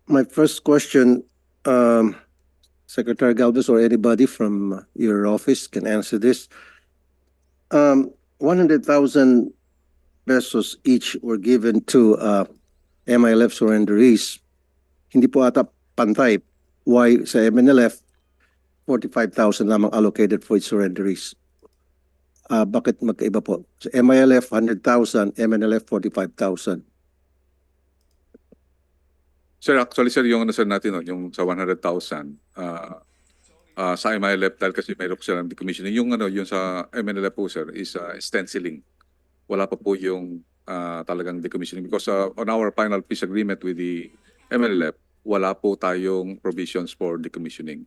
My first question, Secretary Galvez or anybody from your office can answer this. 100,000 pesos each were given to MILF surrenderies. Hindi po ata pantay. Why sa MNLF, 45,000 lamang allocated for its surrenderies? Bakit magkaiba po? Sa MILF, 100,000, MNLF, 45,000. Sir, actually sir, yung ano sir natin, no, yung sa 100,000, sa MILF dahil kasi mayroon ko silang decommissioning. Yung ano, yung sa MNLF po sir is stenciling. Wala pa po yung talagang decommissioning because on our final peace agreement with the MNLF, wala po tayong provisions for decommissioning.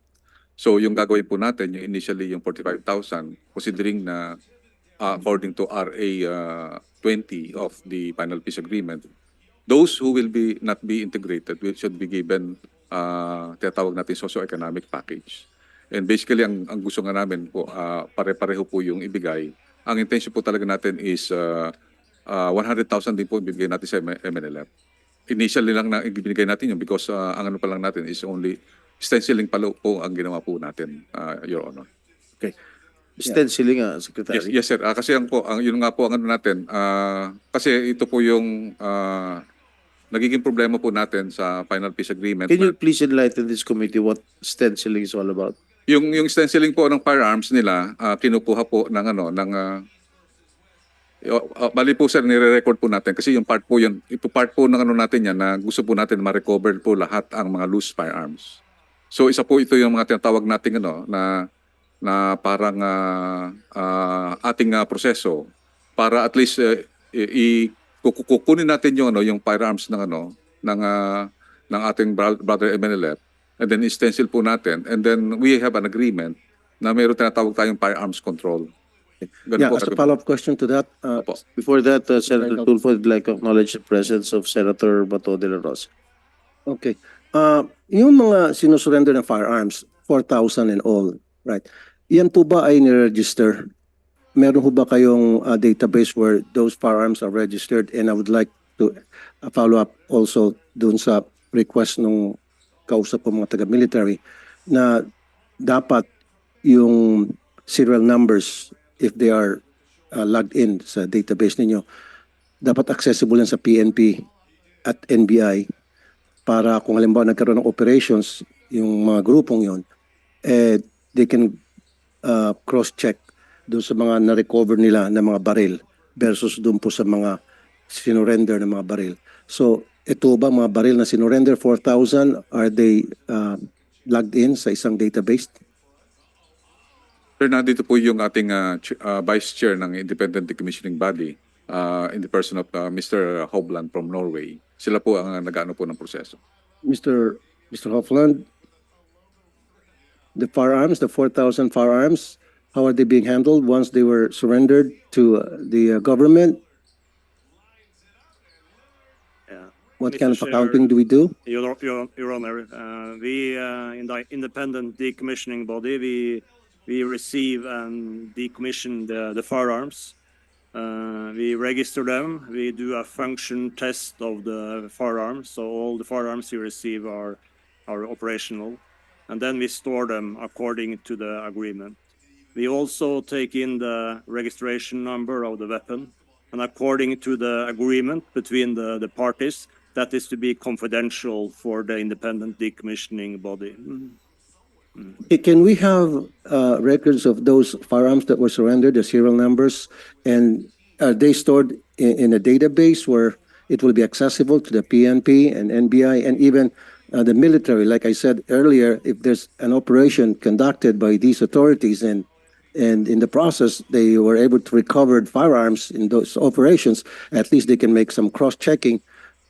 So yung gagawin po natin, yung initially yung 45,000, considering na according to RA 20 of the final peace agreement, those who will not be integrated should be given tinatawag natin socio-economic package. And basically, ang gusto nga namin po, pare-pareho po yung ibigay. Ang intention po talaga natin is 100,000 din po ibigay natin sa MNLF. Initially lang na ibigay natin yun because ang ano pa lang natin is only stenciling pa po ang ginawa po natin, Your Honor. Okay. Stenciling, Secretary. Yes, sir. Kasi yun nga po ang ano natin. Kasi ito po yung nagiging problema po natin sa final peace agreement. Can you please enlighten this committee what stenciling is all about? Yung stenciling po ng firearms nila, kinukuha po ng bali po sir, nire-record po natin kasi yung part po yun, ito part po ng ano natin yan na gusto po natin ma-recover po lahat ang mga loose firearms. So isa po ito yung mga tinatawag nating na parang ating proseso para at least kukunin natin yung firearms ng ating brother MNLF and then stencil po natin and then we have an agreement na mayroon tinatawag tayong firearms control. As a follow-up question to that, before that, Senator Tulfo would like to acknowledge the presence of Senator Bato de la Rosa. okay. Yung mga sinusurrender ng firearms, 4,000 and all, right? Yan po ba ay niregister? Meron ho ba kayong database where those firearms are registered? And I would like to follow up also dun sa request nung kausap po mga taga-military na dapat yung serial numbers, if they are logged in sa database ninyo, dapat accessible yan sa PNP at NBI para kung halimbawa nagkaroon ng operations yung mga grupong yon, they can cross-check doon sa mga na-recover nila na mga baril versus doon po sa mga sinurrender na mga baril. So, ito ba mga baril na sinurrender, 4,000, are they logged in sa isang database? Sir, nandito po yung ating Vice Chair ng Independent Decommissioning Body in the person of Mr. Hovland from Norway. Sila po ang nag-ano po ng proseso. Mr. Hovland, the firearms, the 4,000 firearms, how are they being handled once they were surrendered to the government? What kind of accounting do we do? Your Honor, we in the independent decommissioning body, we receive and decommission the firearms. We register them. We do a function test of the firearms. So all the firearms we receive are operational, and then we store them according to the agreement. We also take in the registration number of the weapon, and according to the agreement between the parties, that is to be confidential for the independent decommissioning body. Can we have records of those firearms that were surrendered, the serial numbers, and are they stored in a database where it will be accessible to the PNP and NBI and even the military? Like I said earlier, if there's an operation conducted by these authorities and in the process they were able to recover firearms in those operations, at least they can make some cross-checking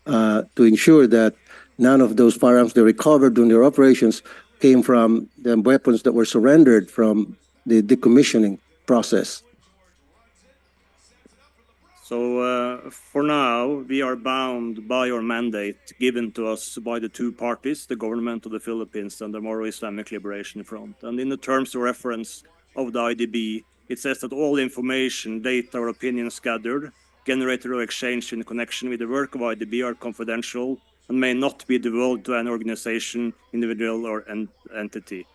to ensure that none of those firearms they recovered during their operations came from the weapons that were surrendered from the decommissioning process. So for now, we are bound by our mandate given to us by the two parties, the government of the Philippines and the Moro Islamic Liberation Front. And in the terms of reference of the IDB, it says that all information, data, or opinions gathered, generated or exchanged in connection with the work of IDB are confidential and may not be divulged to an organization, individual, or entity.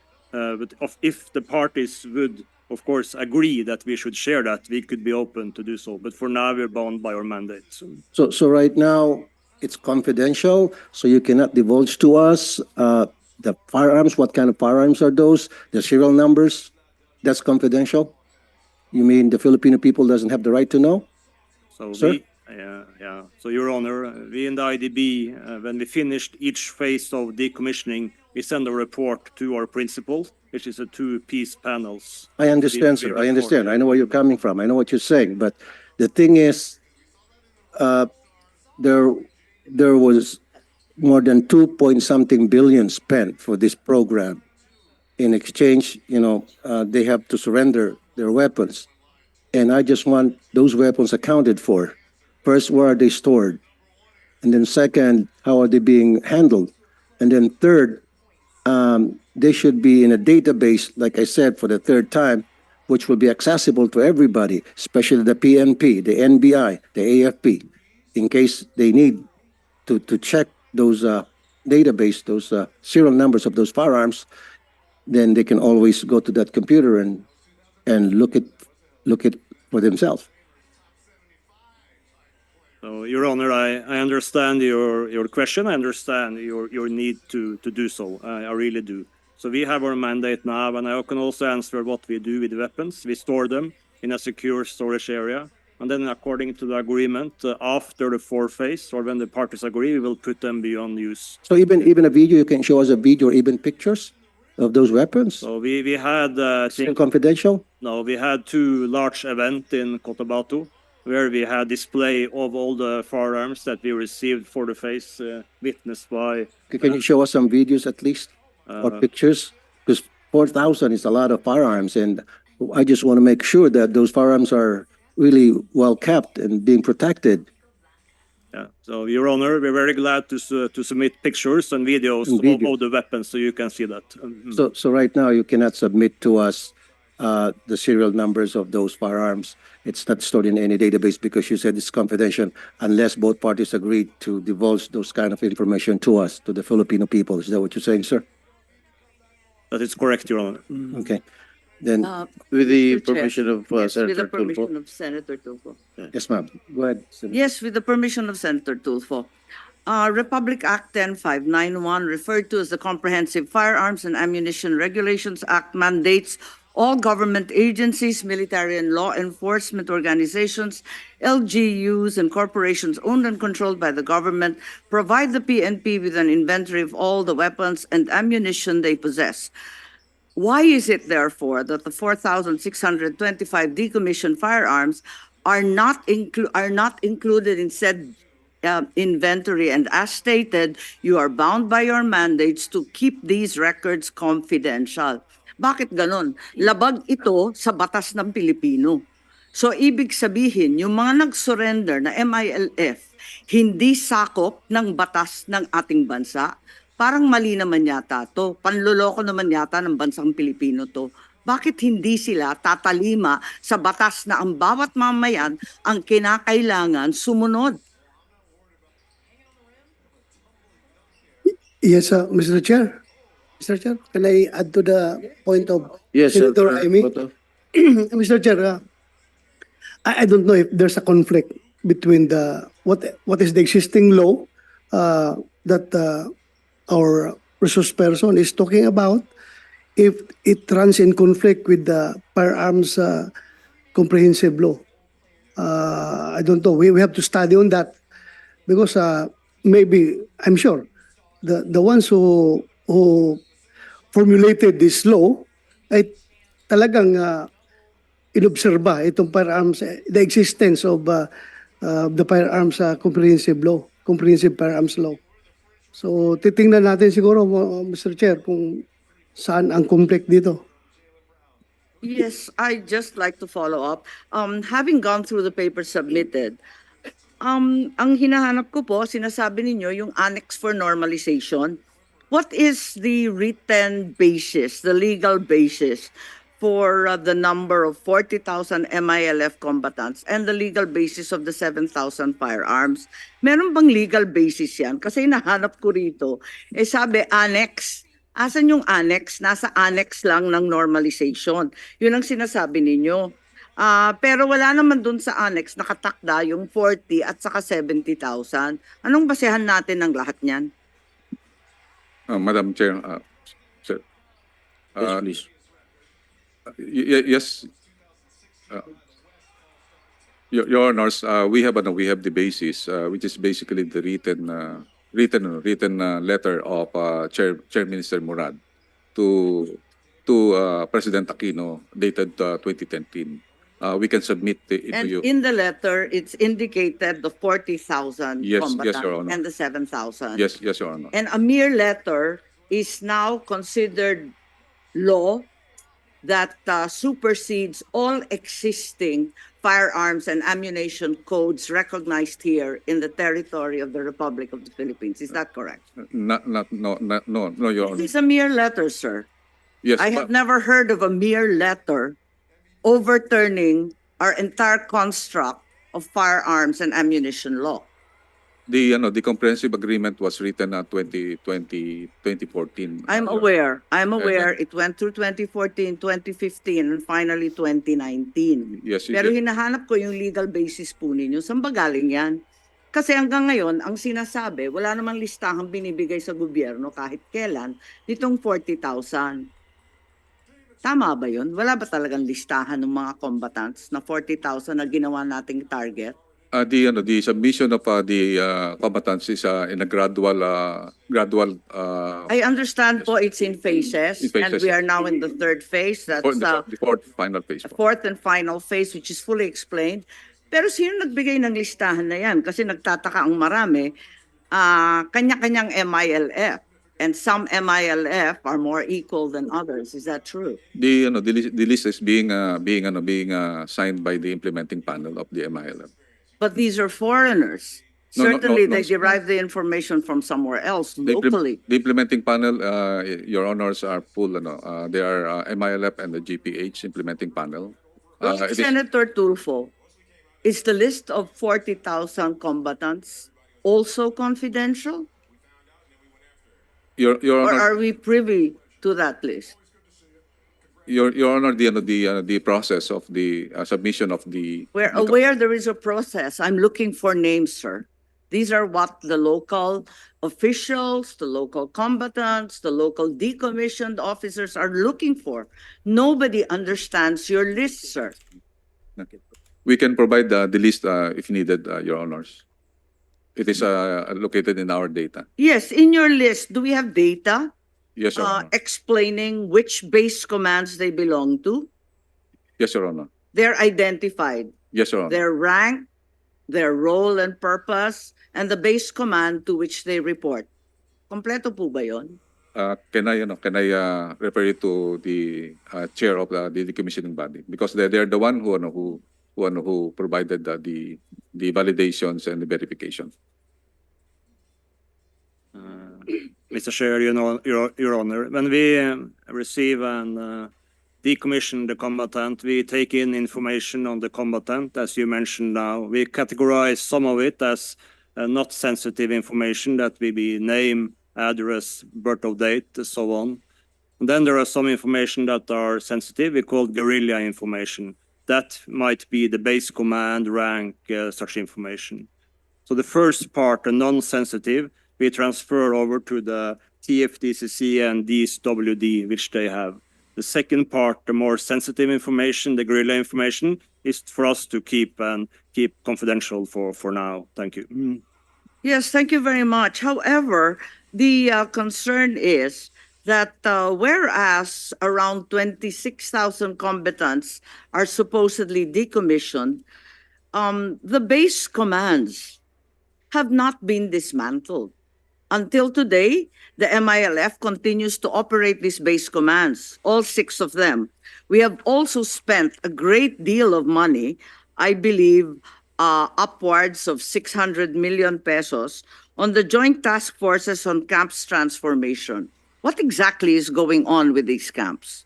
If the parties would, of course, agree that we should share that, we could be open to do so. But for now, we're bound by our mandate. So right now, it's confidential, so you cannot divulge to us the firearms, what kind of firearms are those, the serial numbers, that's confidential? You mean the Filipino people doesn't have the right to know? So Sir? yeah. So Your Honor, we in the IDB, when we finished each phase of decommissioning, we send a report to our principal, which is a two-piece panels. I understand, We sir, I understand, I know where you're report. coming from, I know what you're saying, but the thing is, there was more than 2 point something billion spent for this program. In exchange, they have to surrender their weapons. And I just want those weapons accounted for. First, where are they stored? And then second, how are they being handled? And then third, they should be in a database, like I said, for the third time, which will be accessible to everybody, especially the PNP, the NBI, the AFP, in case they need to check those database, those serial numbers of those firearms. Then they can always go to that computer and look it for themselves. So, Your Honor, I understand your question. I understand your need to do so. I really do. So we have our mandate now, and I can also answer what we do with the weapons. We store them in a secure storage area, and then according to the agreement, after the fourth phase, or when the parties agree, we will put them beyond use. So even a video, you can show us a video or even pictures of those weapons? So we had Still confidential? No, we had two large events in Cotabato where we had display of all the firearms that we received for the phase, witnessed by. Can you show us some videos at least or pictures? Because 4,000 is a lot of firearms, and I just want to make sure that those firearms are really well kept and being protected. Yeah. So, Your Honor, we're very glad to submit pictures and videos And videos. of the weapons, so you can see that. So right now, you cannot submit to us the serial numbers of those firearms. It's not stored in any database because you said it's confidential unless both parties agreed to divulge those kind of information to us, to the Filipino people. Is that what you're saying, sir? That is correct, Your Honor. Okay. Then, With the Mr. Chair. permission of Yes, with the Senator permission Tulfo. of Senator Tulfo. yes, ma'am. Go ahead. Senator. Yes, with the permission of Senator Tulfo. Republic Act 10591, referred to as the Comprehensive Firearms and Ammunition Regulations Act, mandates all government agencies, military and law enforcement organizations, LGUs, and corporations owned and controlled by the government provide the PNP with an inventory of all the weapons and ammunition they possess. Why is it, therefore, that the 4,625 decommissioned firearms are not included in said inventory? And as stated, you are bound by your mandates to keep these records confidential. Bakit ganon? Labag ito sa batas ng Pilipino. So ibig sabihin, yung mga nag-surrender na MILF, hindi sakop ng batas ng ating bansa. Parang mali naman yata to. Panloloko naman yata ng bansang Pilipino to. Bakit hindi sila tatalima sa batas na ang bawat mamayan ang kinakailangan sumunod? Yes, Mr. Chair. Mr. Chair, can I add to the point of Yes, Senator Senator Amy? Boto. Mr. Chair, I don't know if there's a conflict between what is the existing law that our resource person is talking about, if it runs in conflict with the firearms comprehensive law. I don't know. We have to study on that because maybe, I'm sure, the ones who formulated this law ay talagang inobserba itong firearms, the existence of the firearms comprehensive firearms law. So titingnan natin siguro, Mr. Chair, kung saan ang conflict dito. Yes, I'd just like to follow up. Having gone through the papers submitted, ang hinahanap ko po, sinasabi ninyo yung annex for normalization. What is the written basis, the legal basis for the number of 40,000 MILF combatants and the legal basis of the 7,000 firearms. Meron bang legal basis yan? Kasi nahanap ko rito, sabi annex. Asan yung annex? Nasa annex lang ng normalization. Yun ang sinasabi ninyo. Pero wala naman dun sa annex nakatakda yung 40 at saka 70,000. Anong basehan natin ng lahat niyan? Madam Chair, sir. Yes, please. Yes. Your Honors, we have the basis, which is basically the written letter of Chair Minister Murad to President Aquino dated 2010. We can submit it to And you. in the letter, it's indicated the 40,000 Yes, combatants Your Honor. and the 7,000. Yes, Your Honor. And a mere letter is now considered law that supersedes all existing firearms and ammunition codes recognized here in the territory of the Republic of the Philippines. Is that correct? No, Your Honor. It's a mere letter, sir. Yes, I have never heard of a mere letter overturning our entire construct of firearms and ammunition law. the comprehensive agreement was written 2014. I'm aware. It went through 2014, 2015, and finally 2019. Yes, Pero hinahanap ko yung legal basis po ninyo. Saan ba galing yan? Kasi hanggang ngayon, ang sinasabi, wala namang listahang binibigay sa gobyerno kahit kailan nitong 40,000. Tama ba yun? Wala ba talagang listahan ng mga combatants na 40,000 na ginawa nating target? The submission of the combatants is in a gradual. I understand po it's in phases, In phases. and we are now in the third phase. That's The fourth final phase. the fourth and final phase, which is fully explained. Pero sino nagbigay ng listahan na yan? Kasi nagtataka ang marami, kanya-kanyang MILF. And some MILF are more equal than others. Is that true? The list is being signed by the implementing panel of the MILF. But these are foreigners. No, Certainly, no. they derive the information from somewhere else, The locally. implementing panel, Your Honors, are full. They are MILF and the GPH implementing panel. It is- Senator Tulfo, is the list of 40,000 combatants also confidential? Your Or Honor, are we privy to that list? Your Honor, the process of the submission of the. We're aware there is a process. I'm looking for names, sir. These are what the local officials, the local combatants, the local decommissioned officers are looking for. Nobody understands your list, sir. We can provide the list if needed, Your Honors. It is located in our data. Yes, in your list, do we have data Yes, Your Honor. explaining which base commands they belong to? Yes, Your Honor. They're identified, Yes, Your Honor. their rank, their role and purpose, and the base command to which they report. Kompleto po ba yun? Can I refer you to the chair of the decommissioning body, because they're the one who provided the validations and the verification. Mr. Chair, Your Honor, when we receive and decommission the combatant, we take in information on the combatant, as you mentioned now. We categorize some of it as not sensitive information, that will be name, address, birth of date, and so on. And then there are some information that are sensitive, we call guerrilla information. That might be the base command, rank, such information. So the first part, the non-sensitive, we transfer over to the TFDCC and DSWD, which they have. The second part, the more sensitive information, the guerrilla information, is for us to keep confidential for now. Thank you. Yes, thank you very much. However, the concern is that whereas around 26,000 combatants are supposedly decommissioned, the base commands have not been dismantled. Until today, the MILF continues to operate these base commands, all 6 of them. We have also spent a great deal of money, I believe upwards of 600 million pesos, on the Joint Task Forces on Camps Transformation. What exactly is going on with these camps?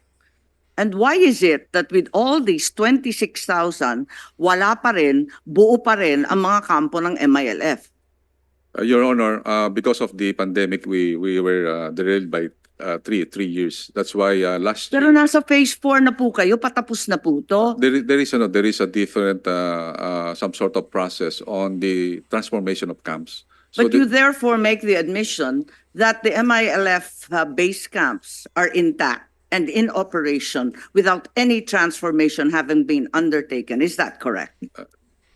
And why is it that with all these 26,000, wala pa rin, buo pa rin ang mga kampo ng MILF? Your Honor, because of the pandemic, we were derailed by three years. That's why last Pero year nasa phase 4 na po kayo, patapos na po to. there is a different some sort of process on the transformation of camps. So But you therefore make the admission that the MILF base camps are intact and in operation without any transformation having been undertaken. Is that correct?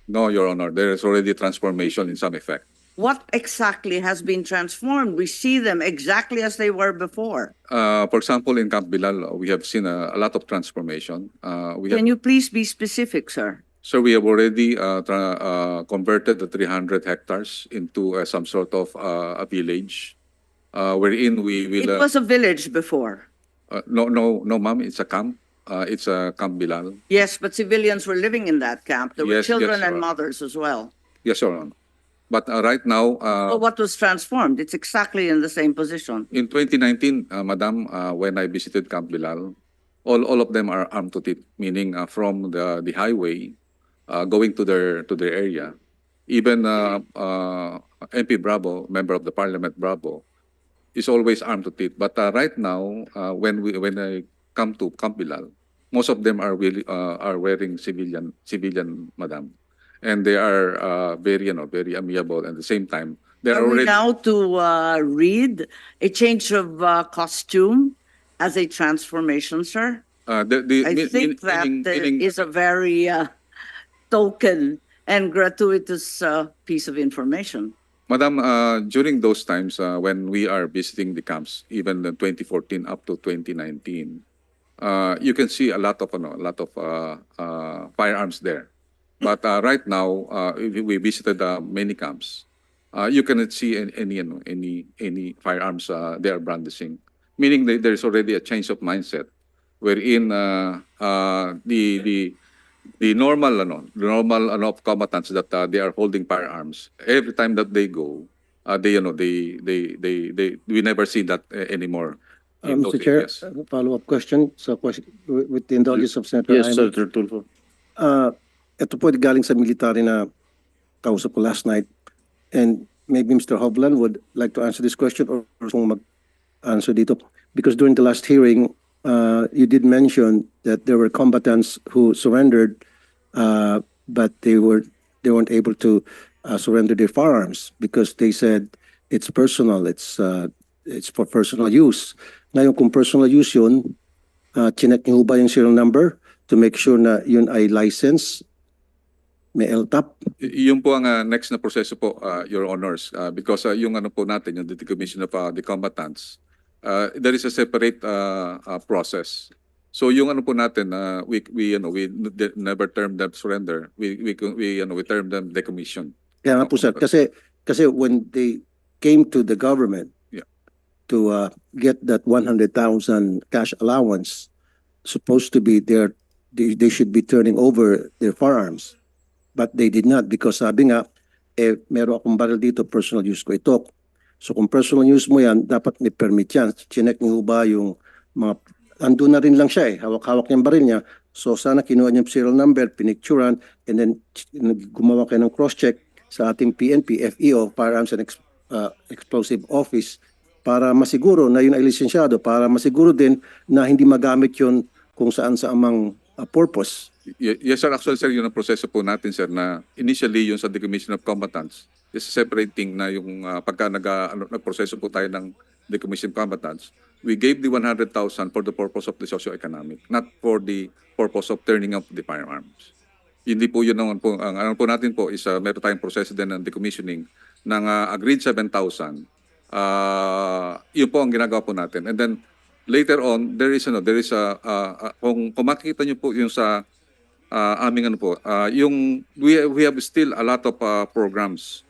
no, Your Honor, there is already transformation in some effect. What exactly has been transformed? We see them exactly as they were before. For example, in Camp Bilal, we have seen a lot of transformation. Can you please be specific, sir? So we have already converted the 300 hectares into some sort of a village, wherein we It will. was a village before. No, ma'am. It's a camp. It's a Camp Bilal. Yes, but civilians were living in that camp. There were Yes, children yes, and Your Honor. mothers as well. Yes, Your Honor. But right now, So what was transformed? It's exactly in the same position. in 2019, Madam, when I visited Camp Bilal, all of them are armed to teeth, meaning from the highway, going to their area. Even MP Bravo, member of the Parliament Bravo, is always armed to teeth. But right now, when I come to Camp Bilal, most of them are wearing civilian, Madam, and they are very amiable. At the same time, they're Are we already. now to read a change of costume as a transformation, sir? I I think that is a very token and gratuitous piece of information. Madam, during those times when we are visiting the camps, even in 2014 up to 2019, you can see a lot of firearms there. But right now, we visited many camps. You cannot see any firearms they are brandishing, meaning that there's already a change of mindset, wherein the normal of combatants that they are holding firearms every time that they go, we never see that anymore in those Mr. Chair, areas. follow-up question. So, with the indulgence of Senator Yes, Jaime. Senator Tulfo. Ito po galing sa military na kausap ko last night. And maybe Mr. Hovland would like to answer this question or kung mag-answer dito. Because during the last hearing, you did mention that there were combatants who surrendered, but they weren't able to surrender their firearms because they said it's personal, it's for personal use. Ngayon, kung personal use yun, chinek niyo ba yung serial number to make sure na yun ay license, may LTAP? Yung po ang next na proseso po, Your Honors, because yung po natin, yung decommission of the combatants, there is a separate process. So yung po natin, we never term them surrender. We term them decommission. Kaya nga po sir, kasi when they came to the government to get that 100,000 cash allowance, supposed to be they should be turning over their firearms. But they did not because sabi nga, meron akong baril dito, personal use ko ito. So kung personal use mo yan, dapat may permit yan. Chinek niyo ba yung mga, andun na rin lang siya hawak-hawak yung baril niya. So sana kinuha niya yung serial number, pinicturan, and then gumawa kayo ng cross-check sa ating PNP, FEO, Firearms and Explosive Office, para masiguro na yun ay lisensyado, para masiguro din na hindi magamit yun kung saan sa amang purpose. Yes, sir. Actually, sir, yun ang proseso po natin, sir, na initially yung sa decommission of combatants is separating na yung pagka nag-proseso po tayo ng decommission combatants, we gave the 100,000 for the purpose of the socio-economic, not for the purpose of turning up the firearms. Hindi po yun naman po. Ang ano po natin po is meron tayong proseso din ng decommissioning ng agreed 7,000. Yun po ang ginagawa po natin. And then later on, there is kung makikita niyo po yung sa aming we have still a lot of programs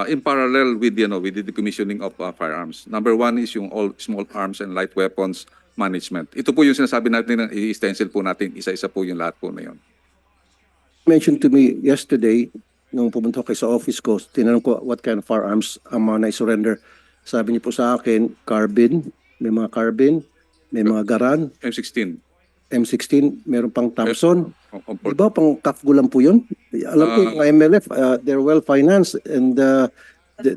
in parallel with the decommissioning of firearms. Number one is yung all small arms and light weapons management. Ito po yung sinasabi natin na i-stencil po natin, isa-isa po yung lahat po na yun. Mentioned to me yesterday, nung pumunta ko sa office ko, tinanong ko what kind of firearms ang mga na-surrender. Sabi niyo po sa akin, carbine, may mga carbine, may mga garan, M16. M16, meron pang Thompson. Di On ba pang CAFGO lang po yun? Alam ko yung mga MLF, they're well financed and they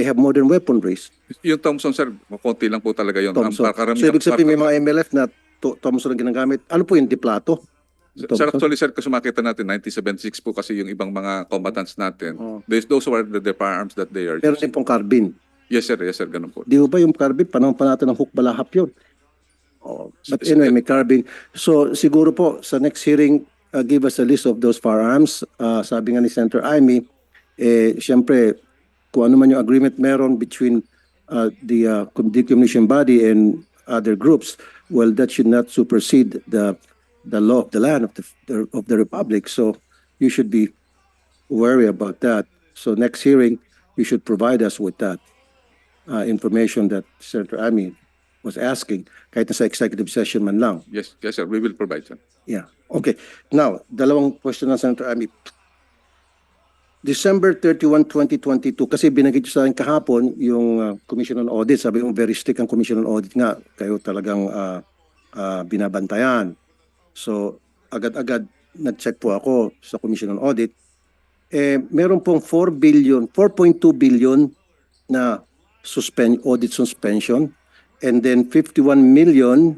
have modern weaponries. Yung Thompson, sir, konti lang po talaga yun. Thompson. So ibig sabihin may mga MLF na Thompson ang ginagamit. Ano po yung diplato? Sir, actually, sir, kasi makita natin, 1976 po kasi yung ibang mga combatants natin. Oh. Those were the firearms that they are Meron using. din pong carbine. Yes, sir, ganun po. Di ba yung carbine, panahon pa natin ng hook balahap yun. Oh, but anyway, may carbine. So siguro po, sa next hearing, give us a list of those firearms. Sabi nga ni Senator Amy, siyempre, kung ano man yung agreement meron between the decommission body and other groups, well, that should not supersede the law of the land of the republic. So you should be wary about that. So next hearing, you should provide us with that information that Senator Amy was asking, kahit na sa executive session man lang. Yes, sir, we will provide, sir. Yeah. Okay. Now, dalawang question ng Senator Amy. December 31, 2022, kasi binanggit sa akin kahapon yung Commission on Audit. Sabi mo, very strict ang Commission on Audit nga. Kayo talagang binabantayan. So, agad-agad nag-check po ako sa Commission on Audit. Meron pong 4.2 billion na audit suspension, and then 51.8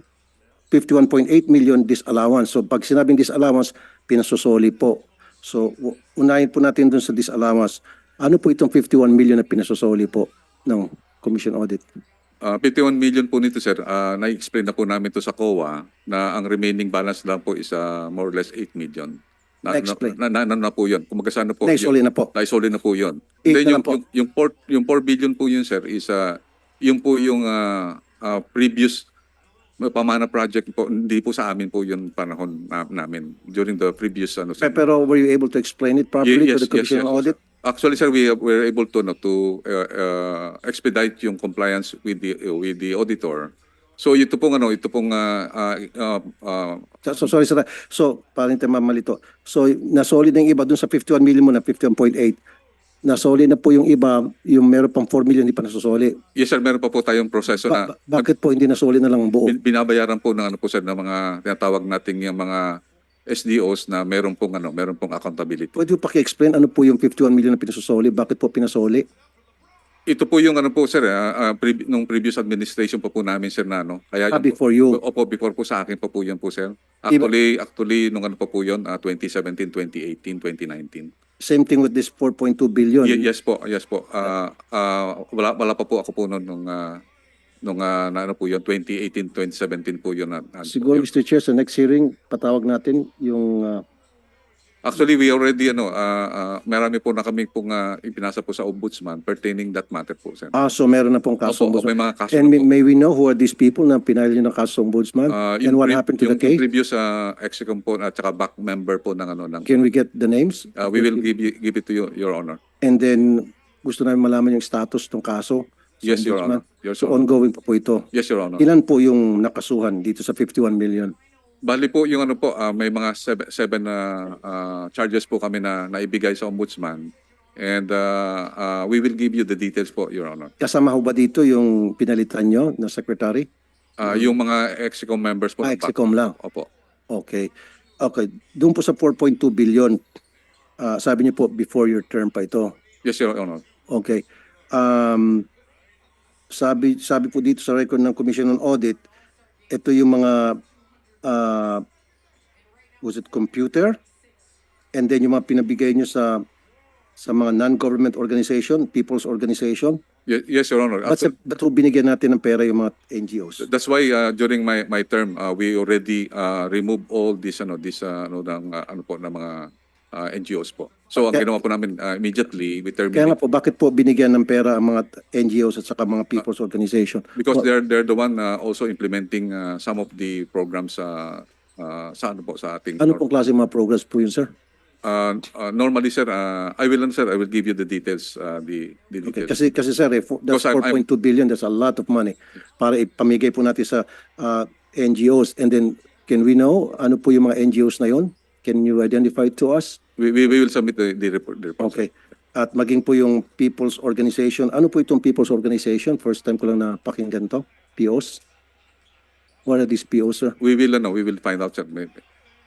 million disallowance. So pag sinabing disallowance, pinasosoli po. So unahin po natin dun sa disallowance. Ano po itong 51 million na pinasosoli po ng Commission Audit? 51 million po nito, sir. Na-explain na po namin to sa COA na ang remaining balance lang po is more or less 8 million. Na-explain. Na po yun. Kung magkasano po. Naisoli na po. Naisoli na po yun. Eight Then na lang po. yung 4 billion po yun, sir, is yung po yung previous pamana project po, hindi po sa amin po yung panahon namin during the previous sir. Pero were you able to explain it properly to the Commission on Audit? Actually, sir, we were able to expedite yung compliance with the auditor. So ito pong So sorry sir. So parang tayo mamalito. So nasolid na yung iba dun sa 51 million mo na 51.8. Nasolid na po yung iba, yung meron pang 4 million hindi pa nasusoli. yes, sir, meron pa po tayong proseso na Bakit po hindi nasolid na lang ang buo? binabayaran po ng sir, ng mga tinatawag nating yung mga SDOs na meron pong accountability. Pwede po paki-explain ano po yung 51 million na pinasosoli? Bakit po pinasoli? Ito po yung po, sir, nung previous administration po namin, sir, na kaya Before you. Opo, before po sa akin po yan po, sir. Actually nung po yun, 2017, 2018, 2019. Same thing with this 4.2 billion. Yes po. Wala pa po ako po nung po yun, 2018, 2017 po yun. Siguro, Mr. Chair, sa next hearing, patawag natin yung... Actually, we already, marami po na kami pong ipinasa po sa Ombudsman pertaining that matter po, sir. so meron na pong kaso. Opo, may mga kaso And na po. may we know who are these people na pinahil nyo ng kaso sa Ombudsman? And what happened to the case? Yung previous ex-com po at saka back member po ng Can we get the names? we will give it to you, Your Honor. And then, gusto namin malaman yung status ng kaso. sa Yes, Your Ombudsman. Honor. Yes, So Your Honor. ongoing pa po ito. Yes, Your Honor. Ilan po yung nakasuhan dito sa 51 million? Bali po yung may mga seven charges po kami na naibigay sa Ombudsman. And we will give you the details po, Your Honor. Kasama ho ba dito yung pinalitan nyo na secretary? Yung mga ex-com members po. Execom lang. Opo. Okay. Okay. Doon po sa 4.2 billion, sabi niyo po before your term pa ito. Yes, Your Honor. Okay. Sabi po dito sa record ng Commission on Audit, ito yung mga was it computer? And then yung mga pinabigay nyo sa mga non-government organization, people's organization. Yes, Your Honor. Ba't ho binigyan natin ng pera yung mga NGOs? That's why during my term we already removed all this ng mga NGOs po. So ang ginawa po namin immediately we Kaya nga terminate po, bakit po binigyan ng pera ang mga NGOs at saka mga people's organization? because they're the one also implementing some of the programs sa ating Ano pong klase mga programs po yun, sir? normally, sir, I will give you the details the Okay. details. Kasi sir, that's Because I'm- 4.2 billion, that's a lot of money. Para ipamigay po natin sa NGOs. And then, can we know ano po yung mga NGOs na yon? Can you identify to us? We will submit the report. Okay. At maging po yung people's organization. Ano po itong people's organization? First time ko lang napakinggan to. POs? What are these POs, sir? We will find out, sir.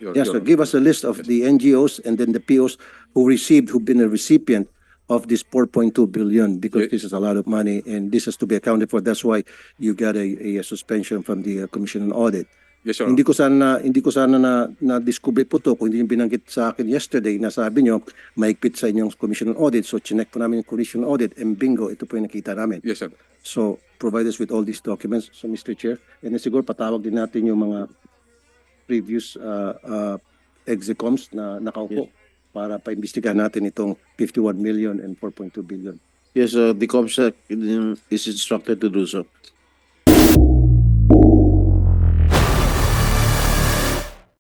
Yes, sir. Give us a list of the NGOs and then the POs who've been a recipient of this 4.2 billion, because Ye- this is a lot of money and this has to be accounted for. That's why you got a suspension from the Commission on Audit. Yes, sir. Hindi ko sana na discover po to kung hindi niyo binanggit sa akin yesterday na sabi niyo mahigpit sa inyong Commission on Audit. So chinek po namin yung Commission on Audit and bingo, ito po yung nakita namin. Yes, sir. So provide us with all these documents, so Mr. Chair. And then siguro patawag din natin yung mga previous execoms na nakaupo para paimbestigahan natin itong 51 million and 4.2 billion. Yes, the COMSEC is instructed to do so.